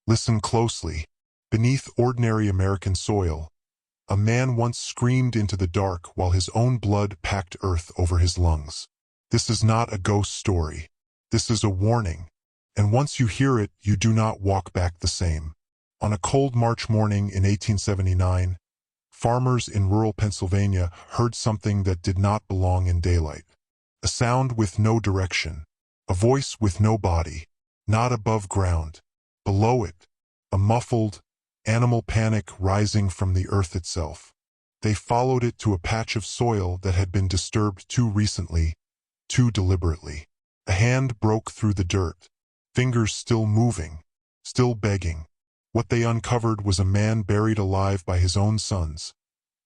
Listen closely. Beneath ordinary American soil, a man once screamed into the dark while his own blood packed earth over his lungs. This is not a ghost story. This is a warning. And once you hear it, you do not walk back the same. On a cold March morning in 1879, farmers in rural Pennsylvania heard something that did not belong in daylight. A sound with no direction. A voice with no body. Not above ground. Below it, a muffled, animal panic rising from the earth itself. They followed it to a patch of soil that had been disturbed too recently, too deliberately. A hand broke through the dirt, fingers still moving, still begging. What they uncovered was a man buried alive by his own sons,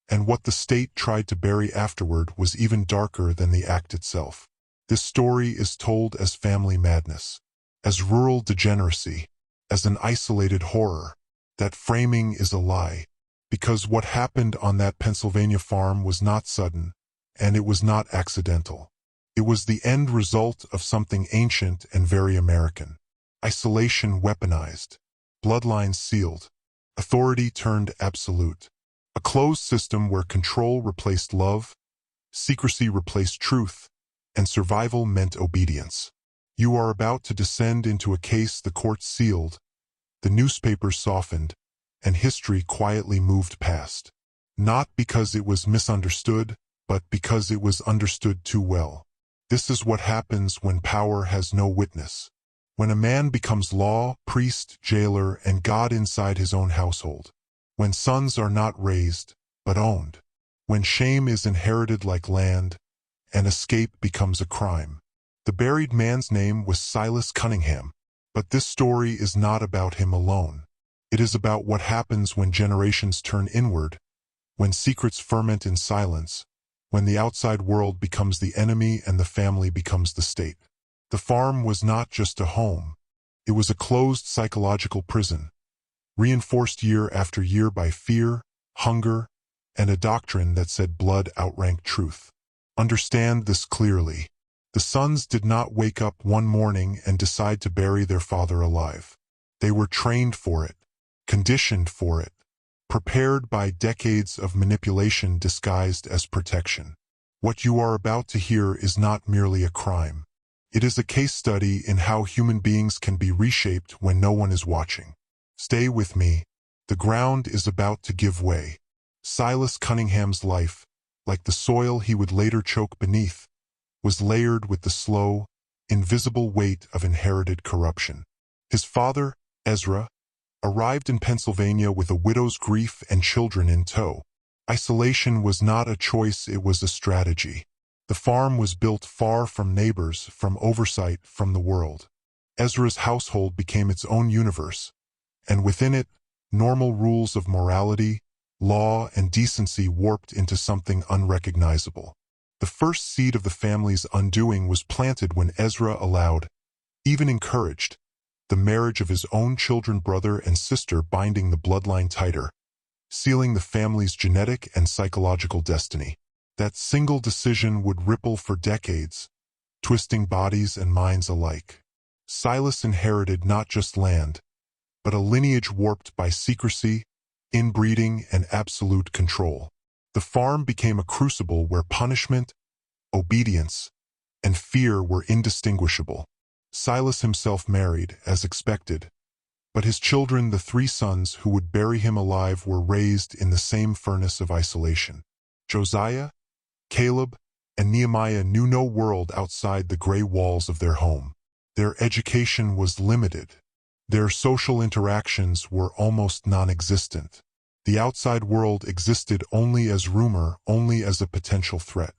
and what the state tried to bury afterward was even darker than the act itself. This story is told as family madness, as rural degeneracy, as an isolated horror. That framing is a lie, because what happened on that Pennsylvania farm was not sudden, and it was not accidental. It was the end result of something ancient and very American. Isolation weaponized, bloodlines sealed, authority turned absolute. A closed system where control replaced love, secrecy replaced truth, and survival meant obedience. You are about to descend into a case the courts sealed, the newspapers softened, and history quietly moved past. Not because it was misunderstood, but because it was understood too well. This is what happens when power has no witness. When a man becomes law, priest, jailer, and God inside his own household. When sons are not raised, but owned. When shame is inherited like land, and escape becomes a crime. The buried man's name was Silas Cunningham. But this story is not about him alone. It is about what happens when generations turn inward, when secrets ferment in silence, when the outside world becomes the enemy and the family becomes the state. The farm was not just a home. It was a closed psychological prison, reinforced year after year by fear, hunger, and a doctrine that said blood outranked truth. Understand this clearly. The sons did not wake up one morning and decide to bury their father alive. They were trained for it, conditioned for it, prepared by decades of manipulation disguised as protection. What you are about to hear is not merely a crime. It is a case study in how human beings can be reshaped when no one is watching. Stay with me. The ground is about to give way. Silas Cunningham's life, like the soil he would later choke beneath, was layered with the slow, invisible weight of inherited corruption. His father, Ezra, arrived in Pennsylvania with a widow's grief and children in tow. Isolation was not a choice, it was a strategy. The farm was built far from neighbors, from oversight, from the world. Ezra's household became its own universe, and within it, normal rules of morality, law, and decency warped into something unrecognizable. The first seed of the family's undoing was planted when Ezra allowed, even encouraged, the marriage of his own children, brother and sister, binding the bloodline tighter, sealing the family's genetic and psychological destiny. That single decision would ripple for decades, twisting bodies and minds alike. Silas inherited not just land, but a lineage warped by secrecy, inbreeding, and absolute control. The farm became a crucible where punishment, obedience, and fear were indistinguishable. Silas himself married, as expected, but his children, the three sons who would bury him alive, were raised in the same furnace of isolation. Josiah, Caleb, and Nehemiah knew no world outside the gray walls of their home. Their education was limited. Their social interactions were almost non-existent. The outside world existed only as rumor, only as a potential threat.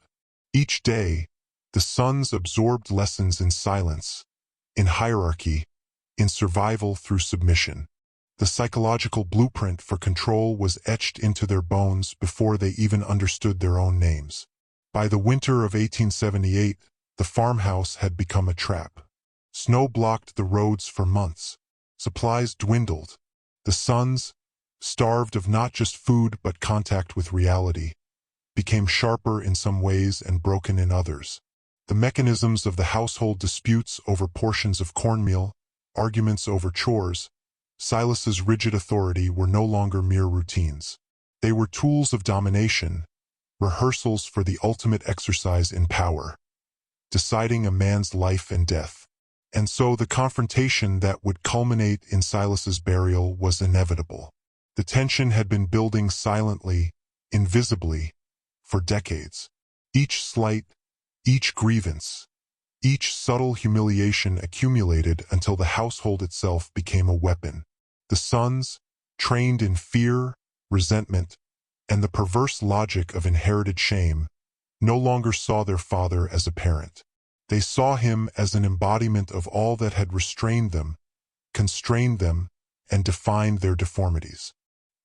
Each day, the sons absorbed lessons in silence, in hierarchy, in survival through submission. The psychological blueprint for control was etched into their bones before they even understood their own names. By the winter of 1878, the farmhouse had become a trap. Snow blocked the roads for months. Supplies dwindled. The sons, starved of not just food but contact with reality, became sharper in some ways and broken in others. The mechanisms of the household, disputes over portions of cornmeal, arguments over chores, Silas's rigid authority were no longer mere routines. They were tools of domination, rehearsals for the ultimate exercise in power, deciding a man's life and death. And so the confrontation that would culminate in Silas's burial was inevitable. The tension had been building silently, invisibly, for decades. Each slight, each grievance, each subtle humiliation accumulated until the household itself became a weapon. The sons, trained in fear, resentment, and the perverse logic of inherited shame, no longer saw their father as a parent. They saw him as an embodiment of all that had restrained them, constrained them, and defined their deformities.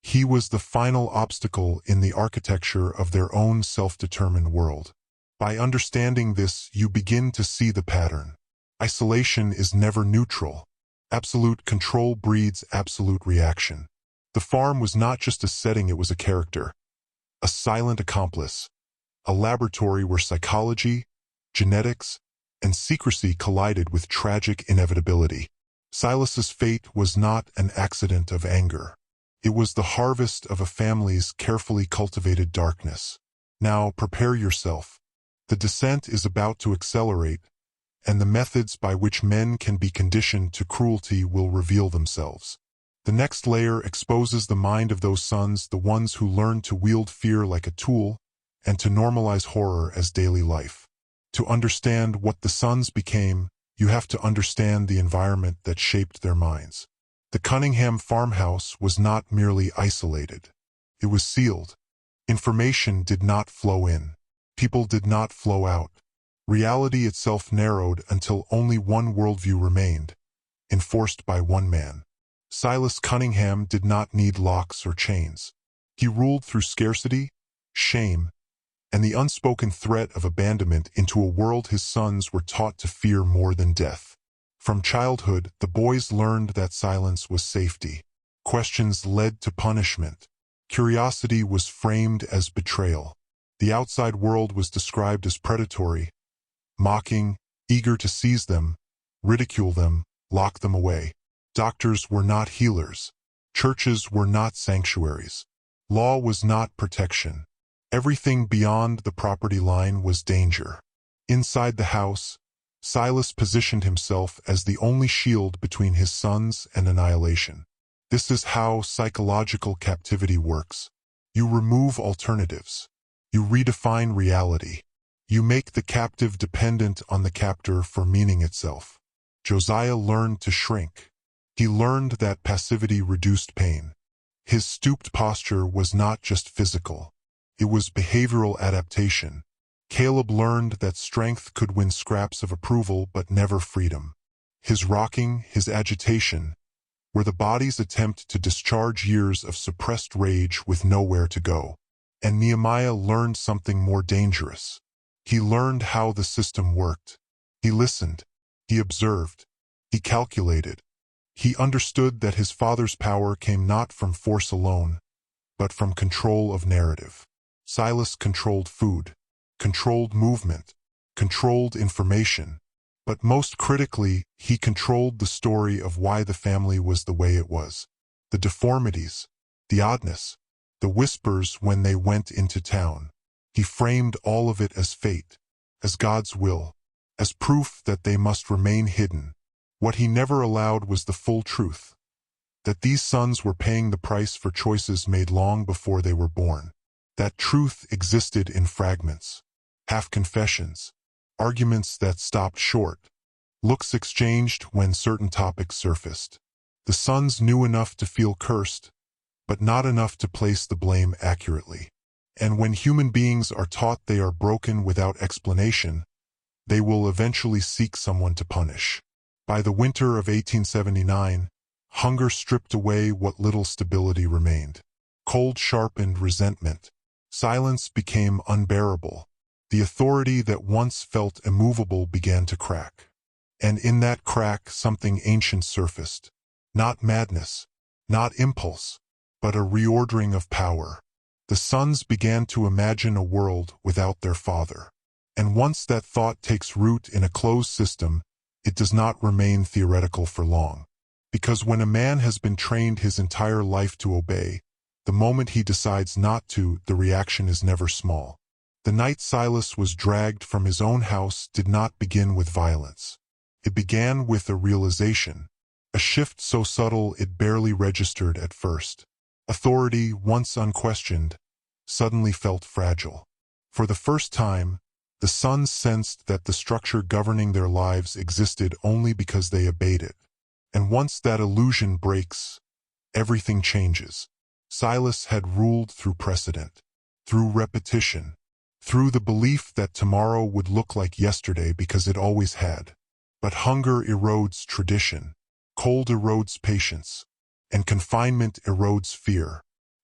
He was the final obstacle in the architecture of their own self-determined world. By understanding this, you begin to see the pattern. Isolation is never neutral. Absolute control breeds absolute reaction. The farm was not just a setting, it was a character, a silent accomplice, a laboratory where psychology, genetics, and secrecy collided with tragic inevitability. Silas's fate was not an accident of anger. It was the harvest of a family's carefully cultivated darkness. Now prepare yourself. The descent is about to accelerate, and the methods by which men can be conditioned to cruelty will reveal themselves. The next layer exposes the mind of those sons, the ones who learn to wield fear like a tool and to normalize horror as daily life. To understand what the sons became, you have to understand the environment that shaped their minds. The Cunningham farmhouse was not merely isolated. It was sealed. Information did not flow in. People did not flow out. Reality itself narrowed until only one worldview remained, enforced by one man. Silas Cunningham did not need locks or chains. He ruled through scarcity, shame, and the unspoken threat of abandonment into a world his sons were taught to fear more than death. From childhood, the boys learned that silence was safety. Questions led to punishment. Curiosity was framed as betrayal. The outside world was described as predatory, mocking, eager to seize them, ridicule them, lock them away. Doctors were not healers. Churches were not sanctuaries. Law was not protection. Everything beyond the property line was danger. Inside the house, Silas positioned himself as the only shield between his sons and annihilation. This is how psychological captivity works. You remove alternatives. You redefine reality. You make the captive dependent on the captor for meaning itself. Josiah learned to shrink. He learned that passivity reduced pain. His stooped posture was not just physical. It was behavioral adaptation. Caleb learned that strength could win scraps of approval but never freedom. His rocking, his agitation, were the body's attempt to discharge years of suppressed rage with nowhere to go. And Nehemiah learned something more dangerous. He learned how the system worked. He listened. He observed. He calculated. He understood that his father's power came not from force alone, but from control of narrative. Silas controlled food, controlled movement, controlled information, but most critically, he controlled the story of why the family was the way it was. The deformities, the oddness, the whispers when they went into town. He framed all of it as fate, as God's will, as proof that they must remain hidden. What he never allowed was the full truth, that these sons were paying the price for choices made long before they were born. That truth existed in fragments, half-confessions, arguments that stopped short, looks exchanged when certain topics surfaced. The sons knew enough to feel cursed, but not enough to place the blame accurately. And when human beings are taught they are broken without explanation, they will eventually seek someone to punish. By the winter of 1879, hunger stripped away what little stability remained. Cold sharpened resentment. Silence became unbearable. The authority that once felt immovable began to crack. And in that crack, something ancient surfaced. Not madness, not impulse, but a reordering of power. The sons began to imagine a world without their father. And once that thought takes root in a closed system, it does not remain theoretical for long. Because when a man has been trained his entire life to obey, the moment he decides not to, the reaction is never small. The night Silas was dragged from his own house did not begin with violence. It began with a realization, a shift so subtle it barely registered at first. Authority, once unquestioned, suddenly felt fragile. For the first time, the sons sensed that the structure governing their lives existed only because they obeyed it. And once that illusion breaks, everything changes. Silas had ruled through precedent, through repetition, through the belief that tomorrow would look like yesterday because it always had. But hunger erodes tradition, cold erodes patience, and confinement erodes fear.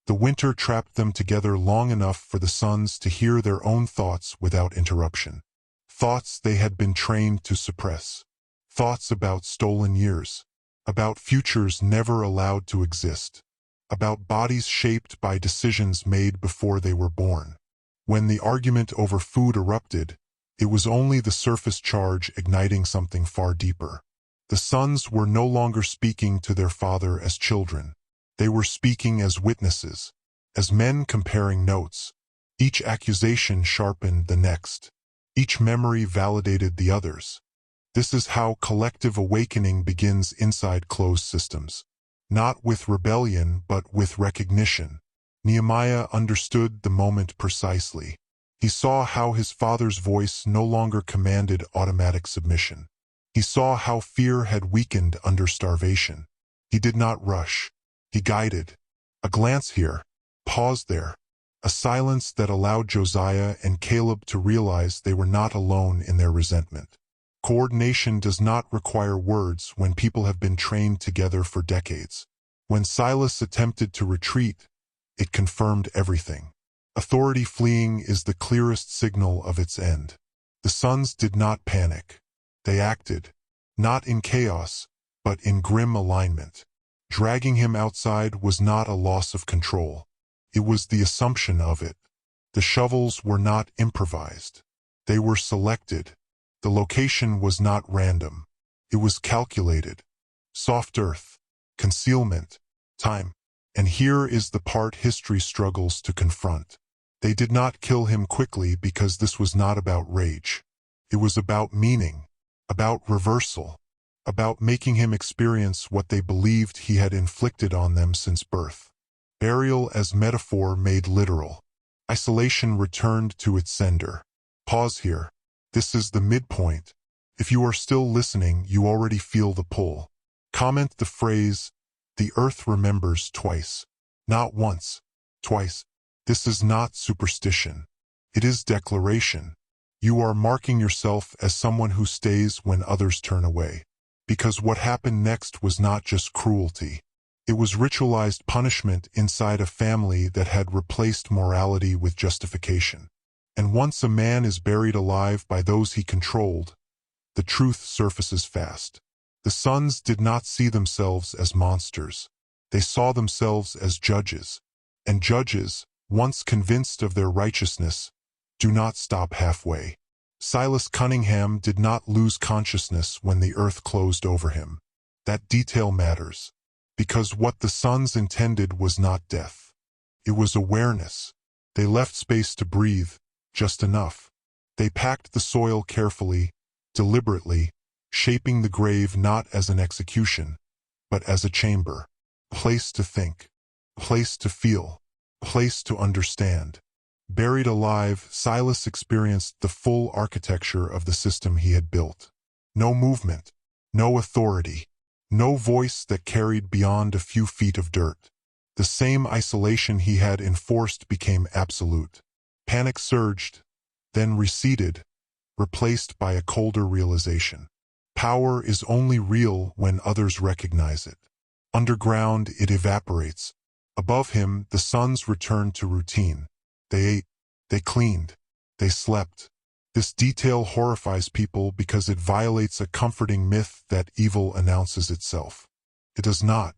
The winter trapped them together long enough for the sons to hear their own thoughts without interruption. Thoughts they had been trained to suppress. Thoughts about stolen years, about futures never allowed to exist, about bodies shaped by decisions made before they were born. When the argument over food erupted, it was only the surface charge igniting something far deeper. The sons were no longer speaking to their father as children. They were speaking as witnesses, as men comparing notes. Each accusation sharpened the next. Each memory validated the others. This is how collective awakening begins inside closed systems. Not with rebellion, but with recognition. Nehemiah understood the moment precisely. He saw how his father's voice no longer commanded automatic submission. He saw how fear had weakened under starvation. He did not rush. He guided. A glance here, pause there, a silence that allowed Josiah and Caleb to realize they were not alone in their resentment. Coordination does not require words when people have been trained together for decades. When Silas attempted to retreat, it confirmed everything. Authority fleeing is the clearest signal of its end. The sons did not panic. They acted, not in chaos, but in grim alignment. Dragging him outside was not a loss of control. It was the assumption of it. The shovels were not improvised. They were selected. The location was not random. It was calculated. Soft earth, concealment, time. And here is the part history struggles to confront. They did not kill him quickly because this was not about rage. It was about meaning, about reversal, about making him experience what they believed he had inflicted on them since birth. Burial as metaphor made literal. Isolation returned to its sender. Pause here. This is the midpoint. If you are still listening, you already feel the pull. Comment the phrase, "The earth remembers twice." Not once, twice. This is not superstition. It is declaration. You are marking yourself as someone who stays when others turn away. Because what happened next was not just cruelty. It was ritualized punishment inside a family that had replaced morality with justification. And once a man is buried alive by those he controlled, the truth surfaces fast. The sons did not see themselves as monsters. They saw themselves as judges. And judges, once convinced of their righteousness, do not stop halfway. Silas Cunningham did not lose consciousness when the earth closed over him. That detail matters, because what the sons intended was not death. It was awareness. They left space to breathe, just enough. They packed the soil carefully, deliberately, shaping the grave not as an execution, but as a chamber. A place to think, a place to feel, a place to understand. Buried alive, Silas experienced the full architecture of the system he had built. No movement, no authority, no voice that carried beyond a few feet of dirt. The same isolation he had enforced became absolute. Panic surged, then receded, replaced by a colder realization. Power is only real when others recognize it. Underground, it evaporates. Above him, the sons returned to routine. They ate, they cleaned, they slept. This detail horrifies people because it violates a comforting myth that evil announces itself. It does not.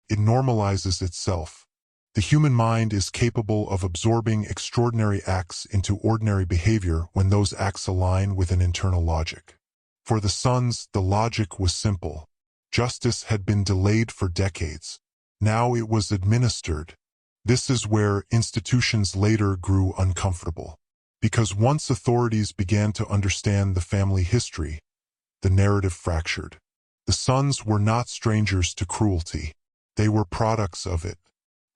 It normalizes itself. The human mind is capable of absorbing extraordinary acts into ordinary behavior when those acts align with an internal logic. For the sons, the logic was simple. Justice had been delayed for decades. Now it was administered. This is where institutions later grew uncomfortable. Because once authorities began to understand the family history, the narrative fractured. The sons were not strangers to cruelty. They were products of it.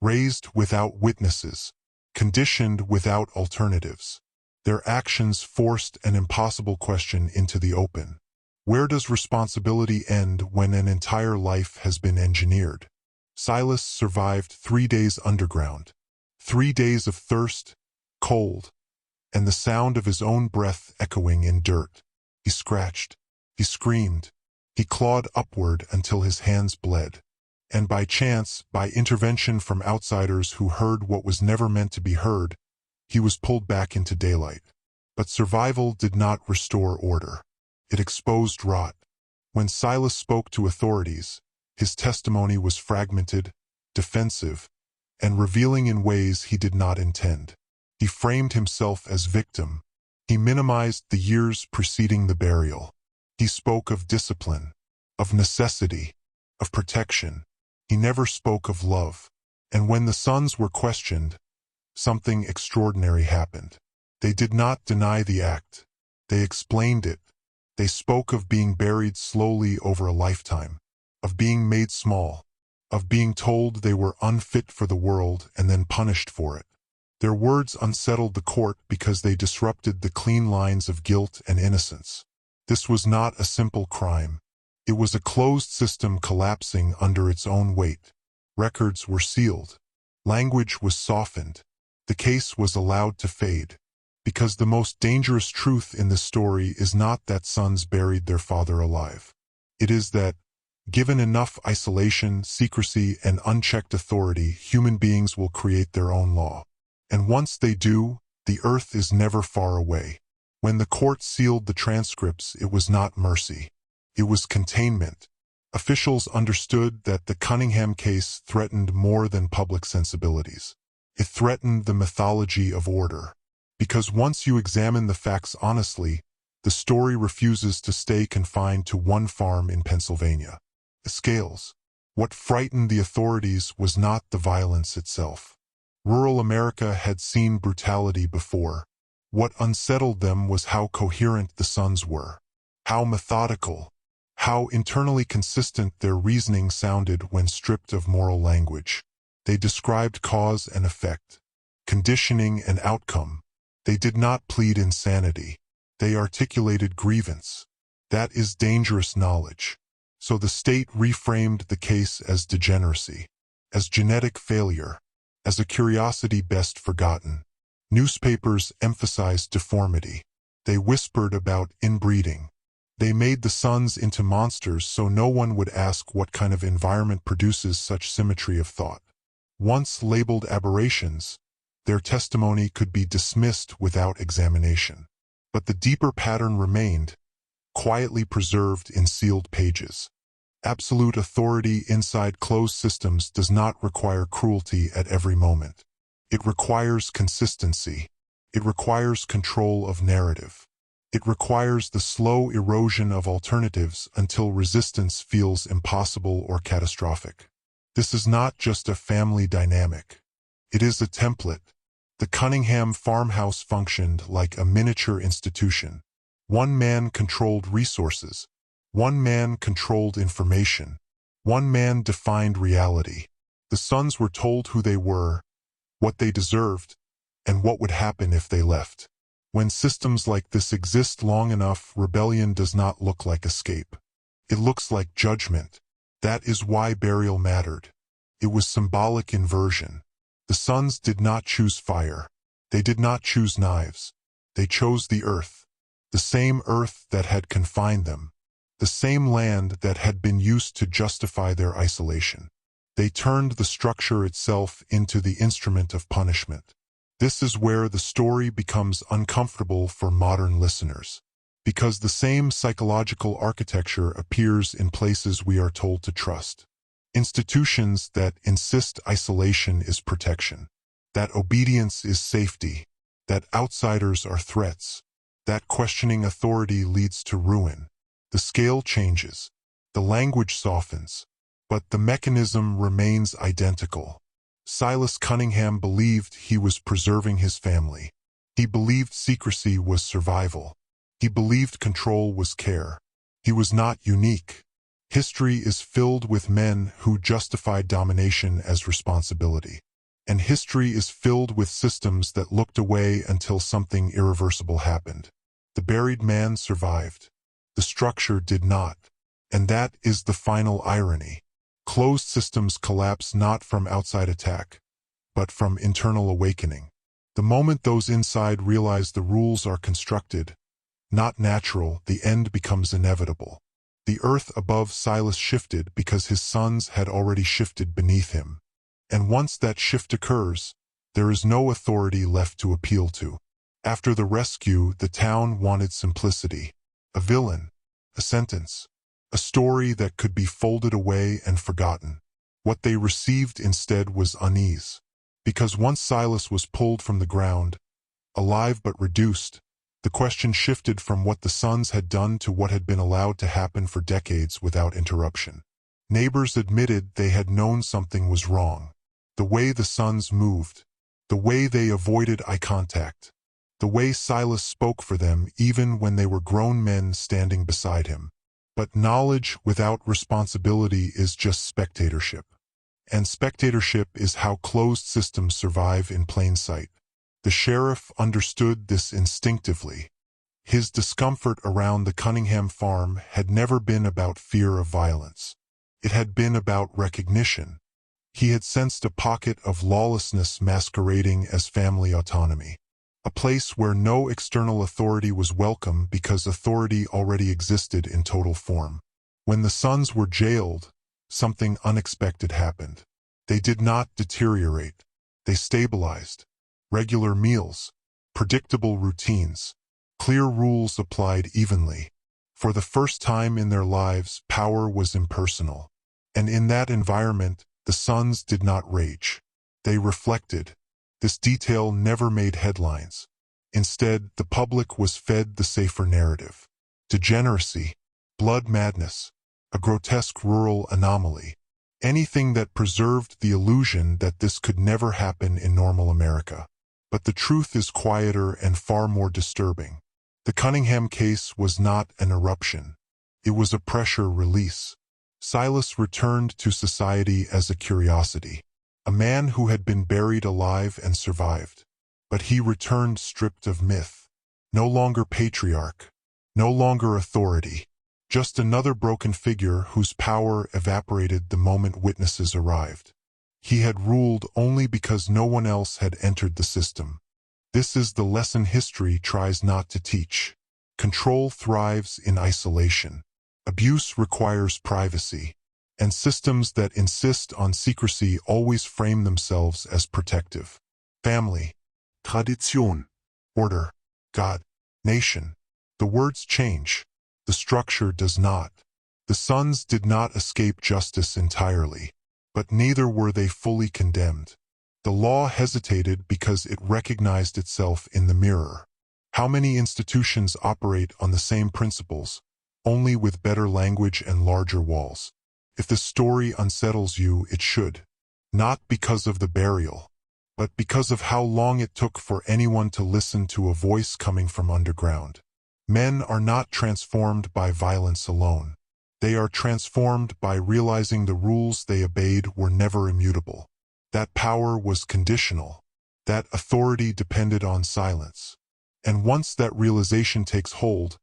Raised without witnesses, conditioned without alternatives. Their actions forced an impossible question into the open. Where does responsibility end when an entire life has been engineered? Silas survived 3 days underground. 3 days of thirst, cold, and the sound of his own breath echoing in dirt. He scratched. He screamed. He clawed upward until his hands bled. And by chance, by intervention from outsiders who heard what was never meant to be heard, he was pulled back into daylight. But survival did not restore order. It exposed rot. When Silas spoke to authorities, his testimony was fragmented, defensive, and revealing in ways he did not intend. He framed himself as victim. He minimized the years preceding the burial. He spoke of discipline, of necessity, of protection. He never spoke of love. And when the sons were questioned, something extraordinary happened. They did not deny the act. They explained it. They spoke of being buried slowly over a lifetime, of being made small, of being told they were unfit for the world and then punished for it. Their words unsettled the court because they disrupted the clean lines of guilt and innocence. This was not a simple crime. It was a closed system collapsing under its own weight. Records were sealed. Language was softened. The case was allowed to fade. Because the most dangerous truth in this story is not that sons buried their father alive. It is that, given enough isolation, secrecy, and unchecked authority, human beings will create their own law. And once they do, the earth is never far away. When the court sealed the transcripts, it was not mercy. It was containment. Officials understood that the Cunningham case threatened more than public sensibilities. It threatened the mythology of order. Because once you examine the facts honestly, the story refuses to stay confined to one farm in Pennsylvania. The scales. What frightened the authorities was not the violence itself. Rural America had seen brutality before. What unsettled them was how coherent the sons were. How methodical. How internally consistent their reasoning sounded when stripped of moral language. They described cause and effect, conditioning and outcome. They did not plead insanity. They articulated grievance. That is dangerous knowledge. So the state reframed the case as degeneracy, as genetic failure, as a curiosity best forgotten. Newspapers emphasized deformity. They whispered about inbreeding. They made the sons into monsters so no one would ask what kind of environment produces such symmetry of thought. Once labeled aberrations, their testimony could be dismissed without examination. But the deeper pattern remained, quietly preserved in sealed pages. Absolute authority inside closed systems does not require cruelty at every moment. It requires consistency. It requires control of narrative. It requires the slow erosion of alternatives until resistance feels impossible or catastrophic. This is not just a family dynamic. It is a template. The Cunningham farmhouse functioned like a miniature institution. One man controlled resources. One man controlled information. One man defined reality. The sons were told who they were, what they deserved, and what would happen if they left. When systems like this exist long enough, rebellion does not look like escape. It looks like judgment. That is why burial mattered. It was symbolic inversion. The sons did not choose fire. They did not choose knives. They chose the earth. The same earth that had confined them. The same land that had been used to justify their isolation. They turned the structure itself into the instrument of punishment. This is where the story becomes uncomfortable for modern listeners. Because the same psychological architecture appears in places we are told to trust. Institutions that insist isolation is protection. That obedience is safety. That outsiders are threats. That questioning authority leads to ruin. The scale changes. The language softens, but the mechanism remains identical. Silas Cunningham believed he was preserving his family. He believed secrecy was survival. He believed control was care. He was not unique. History is filled with men who justified domination as responsibility. And history is filled with systems that looked away until something irreversible happened. The buried man survived. The structure did not. And that is the final irony. Closed systems collapse not from outside attack, but from internal awakening. The moment those inside realize the rules are constructed, not natural, the end becomes inevitable. The earth above Silas shifted because his sons had already shifted beneath him. And once that shift occurs, there is no authority left to appeal to. After the rescue, the town wanted simplicity. A villain, a sentence, a story that could be folded away and forgotten. What they received instead was unease. Because once Silas was pulled from the ground, alive but reduced, the question shifted from what the sons had done to what had been allowed to happen for decades without interruption. Neighbors admitted they had known something was wrong. The way the sons moved, the way they avoided eye contact, the way Silas spoke for them even when they were grown men standing beside him. But knowledge without responsibility is just spectatorship. And spectatorship is how closed systems survive in plain sight. The sheriff understood this instinctively. His discomfort around the Cunningham farm had never been about fear of violence. It had been about recognition. He had sensed a pocket of lawlessness masquerading as family autonomy. A place where no external authority was welcome because authority already existed in total form. When the sons were jailed, something unexpected happened. They did not deteriorate. They stabilized. Regular meals, predictable routines, clear rules applied evenly. For the first time in their lives, power was impersonal. And in that environment, the sons did not rage. They reflected. This detail never made headlines. Instead, the public was fed the safer narrative. Degeneracy, blood madness, a grotesque rural anomaly. Anything that preserved the illusion that this could never happen in normal America. But the truth is quieter and far more disturbing. The Cunningham case was not an eruption. It was a pressure release. Silas returned to society as a curiosity, a man who had been buried alive and survived. But he returned stripped of myth. No longer patriarch, no longer authority, just another broken figure whose power evaporated the moment witnesses arrived. He had ruled only because no one else had entered the system. This is the lesson history tries not to teach. Control thrives in isolation. Abuse requires privacy, and systems that insist on secrecy always frame themselves as protective. Family, Tradition, order, God, nation. The words change. The structure does not. The sons did not escape justice entirely, but neither were they fully condemned. The law hesitated because it recognized itself in the mirror. How many institutions operate on the same principles, only with better language and larger walls? If the story unsettles you, it should. Not because of the burial, but because of how long it took for anyone to listen to a voice coming from underground. Men are not transformed by violence alone. They are transformed by realizing the rules they obeyed were never immutable. That power was conditional. That authority depended on silence. And once that realization takes hold,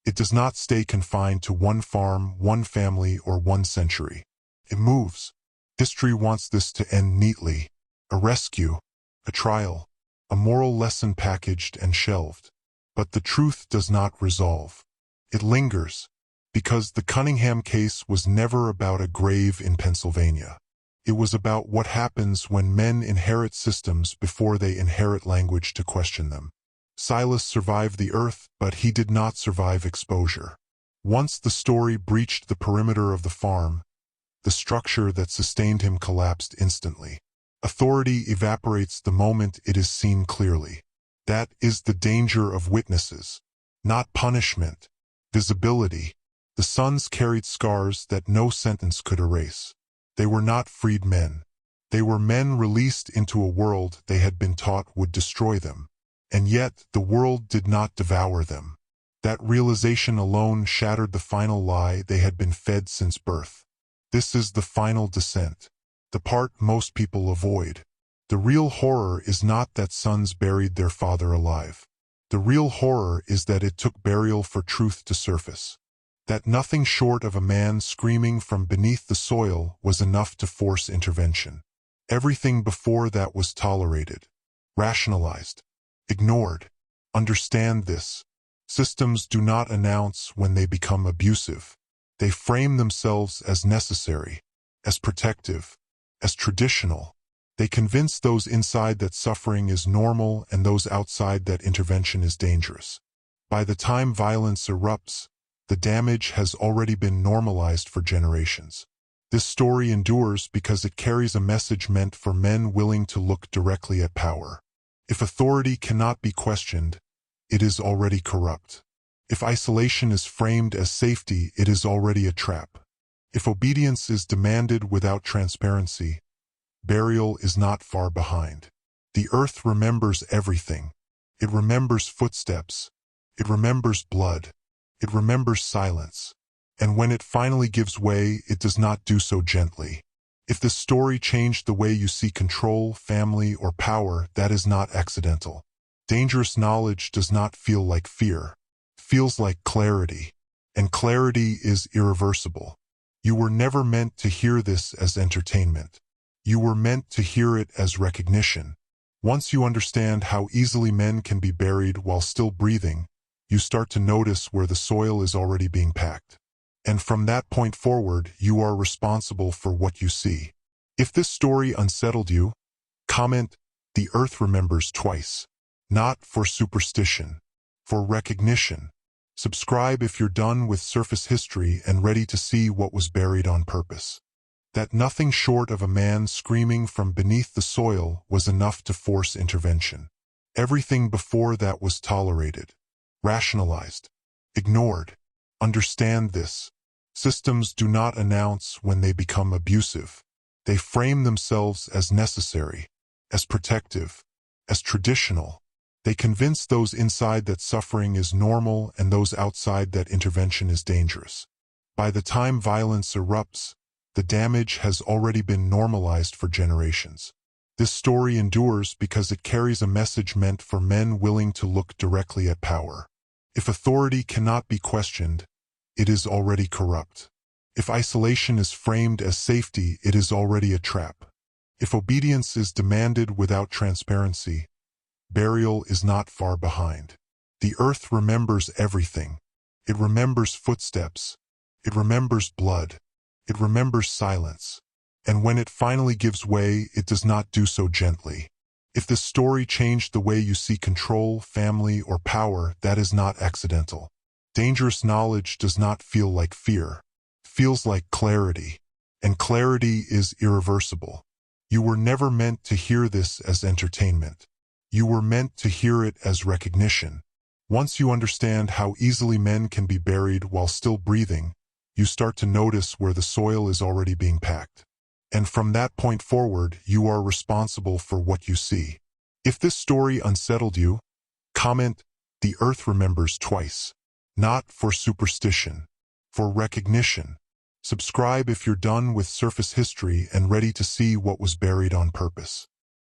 it does not stay confined to one farm, one family, or one century. It moves. History wants this to end neatly. A rescue, a trial, a moral lesson packaged and shelved. But the truth does not resolve. It lingers, because the Cunningham case was never about a grave in Pennsylvania. It was about what happens when men inherit systems before they inherit language to question them. Silas survived the earth, but he did not survive exposure. Once the story breached the perimeter of the farm, the structure that sustained him collapsed instantly. Authority evaporates the moment it is seen clearly. That is the danger of witnesses. Not punishment, visibility. The sons carried scars that no sentence could erase. They were not freed men. They were men released into a world they had been taught would destroy them. And yet, the world did not devour them. That realization alone shattered the final lie they had been fed since birth. This is the final descent, the part most people avoid. The real horror is not that sons buried their father alive. The real horror is that it took burial for truth to surface. That nothing short of a man screaming from beneath the soil was enough to force intervention. Everything before that was tolerated, rationalized, ignored. Understand this. Systems do not announce when they become abusive. They frame themselves as necessary, as protective, as traditional. They convince those inside that suffering is normal and those outside that intervention is dangerous. By the time violence erupts, the damage has already been normalized for generations. This story endures because it carries a message meant for men willing to look directly at power. If authority cannot be questioned, it is already corrupt. If isolation is framed as safety, it is already a trap. If obedience is demanded without transparency, burial is not far behind. The earth remembers everything. It remembers footsteps. It remembers blood. It remembers silence. And when it finally gives way, it does not do so gently. If this story changed the way you see control, family, or power, that is not accidental. Dangerous knowledge does not feel like fear. It feels like clarity. And clarity is irreversible. You were never meant to hear this as entertainment. You were meant to hear it as recognition. Once you understand how easily men can be buried while still breathing, you start to notice where the soil is already being packed. And from that point forward, you are responsible for what you see. If this story unsettled you, comment, "The earth remembers" twice. Not for superstition, for recognition. Subscribe if you're done with surface history and ready to see what was buried on purpose. That nothing short of a man screaming from beneath the soil was enough to force intervention. Everything before that was tolerated, rationalized, ignored. Understand this. Systems do not announce when they become abusive. They frame themselves as necessary, as protective, as traditional. They convince those inside that suffering is normal and those outside that intervention is dangerous. By the time violence erupts, the damage has already been normalized for generations. This story endures because it carries a message meant for men willing to look directly at power. If authority cannot be questioned, it is already corrupt. If isolation is framed as safety, it is already a trap. If obedience is demanded without transparency, burial is not far behind. The earth remembers everything. It remembers footsteps. It remembers blood. It remembers silence. And when it finally gives way, it does not do so gently. If this story changed the way you see control, family, or power, that is not accidental. Dangerous knowledge does not feel like fear. It feels like clarity. And clarity is irreversible. You were never meant to hear this as entertainment. You were meant to hear it as recognition. Once you understand how easily men can be buried while still breathing, you start to notice where the soil is already being packed. And from that point forward, you are responsible for what you see. If this story unsettled you, comment, "The earth remembers" twice. Not for superstition, for recognition. Subscribe if you're done with surface history and ready to see what was buried on purpose.